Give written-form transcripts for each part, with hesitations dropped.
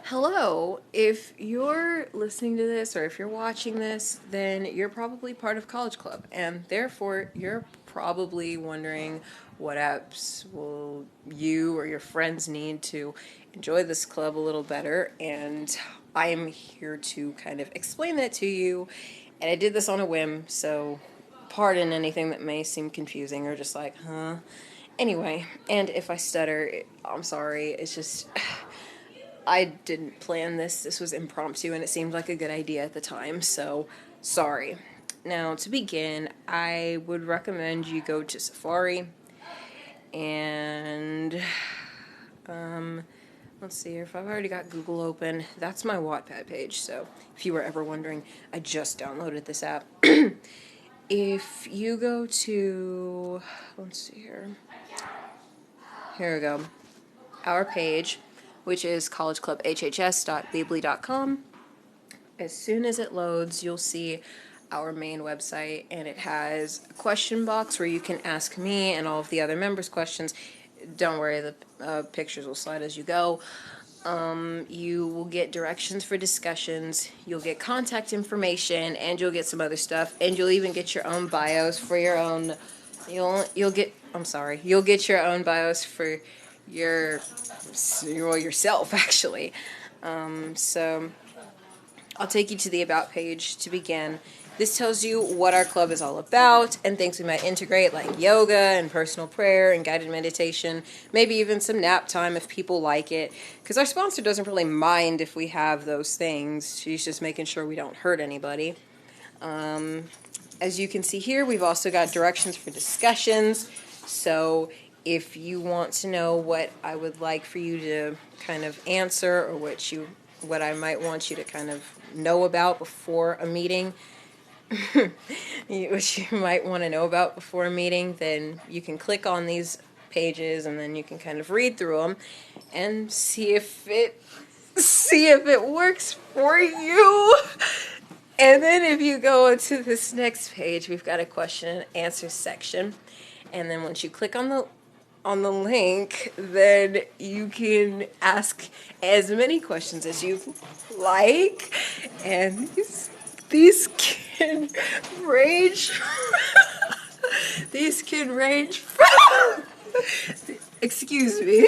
Hello. If you're listening to this or if you're watching this, then you're probably part of College Club, and therefore you're probably wondering what apps will you or your friends need to enjoy this club a little better. And I'm here to kind of explain that to you. And I did this on a whim, so pardon anything that may seem confusing or just like, huh? Anyway, and if I stutter, I'm sorry. It's just. I didn't plan this. This was impromptu and it seemed like a good idea at the time, so sorry. Now, to begin, I would recommend you go to Safari and let's see here. If I've already got Google open, that's my Wattpad page. So, if you were ever wondering, I just downloaded this app. If you go to, let's see here. Here we go. Our page, which is collegeclubhhs.weebly.com. As soon as it loads, you'll see our main website, and it has a question box where you can ask me and all of the other members questions. Don't worry, the pictures will slide as you go. You will get directions for discussions, you'll get contact information, and you'll get some other stuff, and you'll even get your own bios for your own. You'll get. I'm sorry. You'll get your own bios for yourself actually. So I'll take you to the About page to begin. This tells you what our club is all about and things we might integrate, like yoga and personal prayer and guided meditation, maybe even some nap time if people like it, because our sponsor doesn't really mind if we have those things. She's just making sure we don't hurt anybody. As you can see here, we've also got directions for discussions. So if you want to know what I would like for you to kind of answer, or what I might want you to kind of know about before a meeting, which you might want to know about before a meeting, then you can click on these pages and then you can kind of read through them and see if it works for you. And then if you go to this next page, we've got a question and answer section. And then once you click on the link, then you can ask as many questions as you like. And these can range these can range from excuse me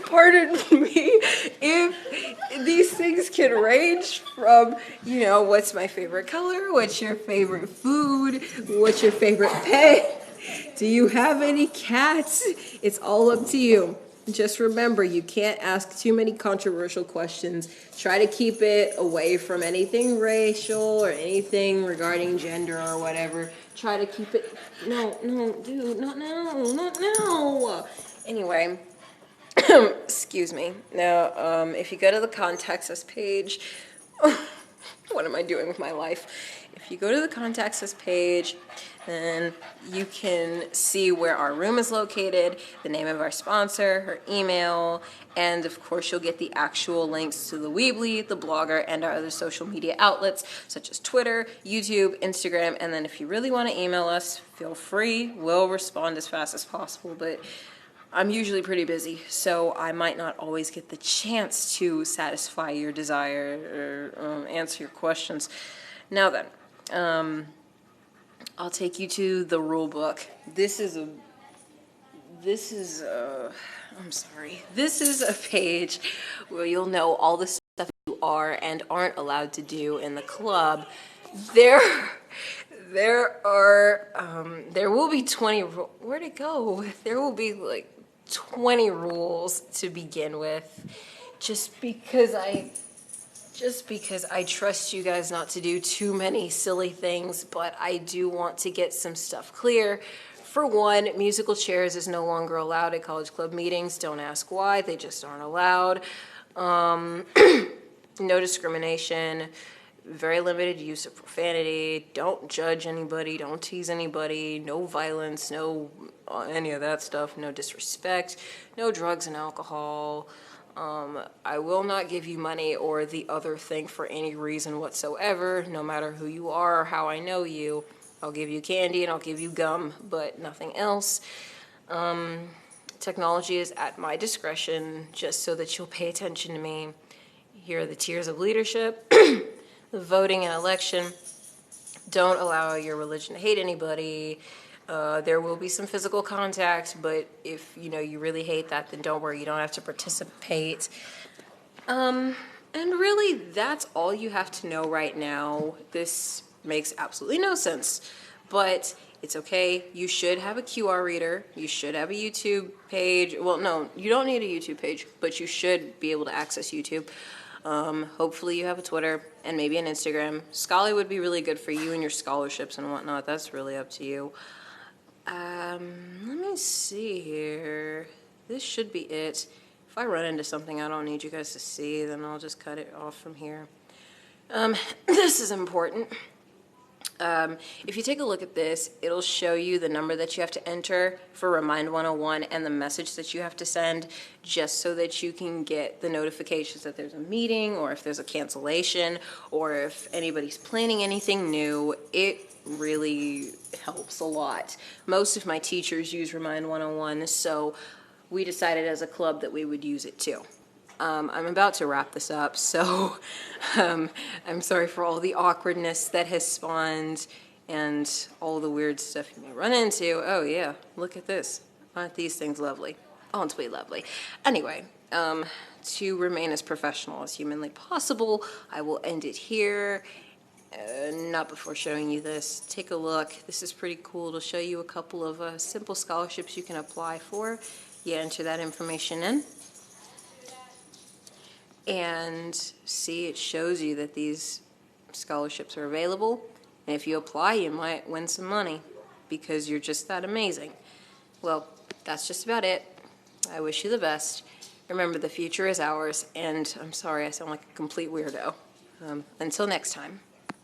pardon me, if these things can range from, what's my favorite color, what's your favorite food, what's your favorite pet, do you have any cats? It's all up to you. Just remember, you can't ask too many controversial questions. Try to keep it away from anything racial or anything regarding gender or whatever. Try to keep it. No, dude, not now. Anyway, excuse me. Now, if you go to the contact us page, what am I doing with my life? If you go to the contact us page, then you can see where our room is located, the name of our sponsor, her email, and of course you'll get the actual links to the Weebly, the blogger, and our other social media outlets such as Twitter, YouTube, Instagram, and then if you really want to email us, feel free. We'll respond as fast as possible, but I'm usually pretty so I might not always get the chance to satisfy your desire or answer your questions. Now then, I'll take you to the rule book. This is a page where you'll know all the stuff you are and aren't allowed to do in the club. There will be 20, where'd it go? There will be like 20 rules to begin with, just because I trust you guys not to do too many silly things, but I do want to get some stuff clear. For one, musical chairs is no longer allowed at college club meetings. Don't ask why, they just aren't allowed. No discrimination, very limited use of profanity, don't judge anybody, don't tease anybody, no violence, no any of that stuff, no disrespect, no drugs and alcohol. I will not give you money or the other thing for any reason whatsoever, no matter who you are or how I know you. I'll give you candy and I'll give you gum, but nothing else. Technology is at my discretion, just so that you'll pay attention to me. Here are the tiers of leadership, the voting and election. Don't allow your religion to hate anybody. There will be some physical contact, but if you really hate that, then don't worry, you don't have to participate. And really, that's all you have to know right now. This makes absolutely no sense, but it's okay. You should have a QR reader. You should have a YouTube page. Well, no, you don't need a YouTube page, but you should be able to access YouTube. Hopefully you have a Twitter and maybe an Instagram. Scholar would be really good for you and your scholarships and whatnot. That's really up to you. Let me see here. This should be it. If I run into something I don't need you guys to see, then I'll just cut it off from here. This is important. If you take a look at this, it'll show you the number that you have to enter for Remind 101 and the message that you have to send, just so that you can get the notifications that there's a meeting or if there's a cancellation or if anybody's planning anything new. It really helps a lot. Most of my teachers use Remind 101, so we decided as a club that we would use it too. I'm about to wrap this up, so I'm sorry for all the awkwardness that has spawned and all the weird stuff you may run into. Oh yeah, look at this. Aren't these things lovely? Aren't we lovely? Anyway, to remain as professional as humanly possible, I will end it here. Not before showing you this. Take a look. This is pretty cool. It'll show you a couple of simple scholarships you can apply for. You enter that information in. And see, it shows you that these scholarships are available. And if you apply, you might win some money because you're just that amazing. Well, that's just about it. I wish you the best. Remember, the future is ours. And I'm sorry, I sound like a complete weirdo. Until next time.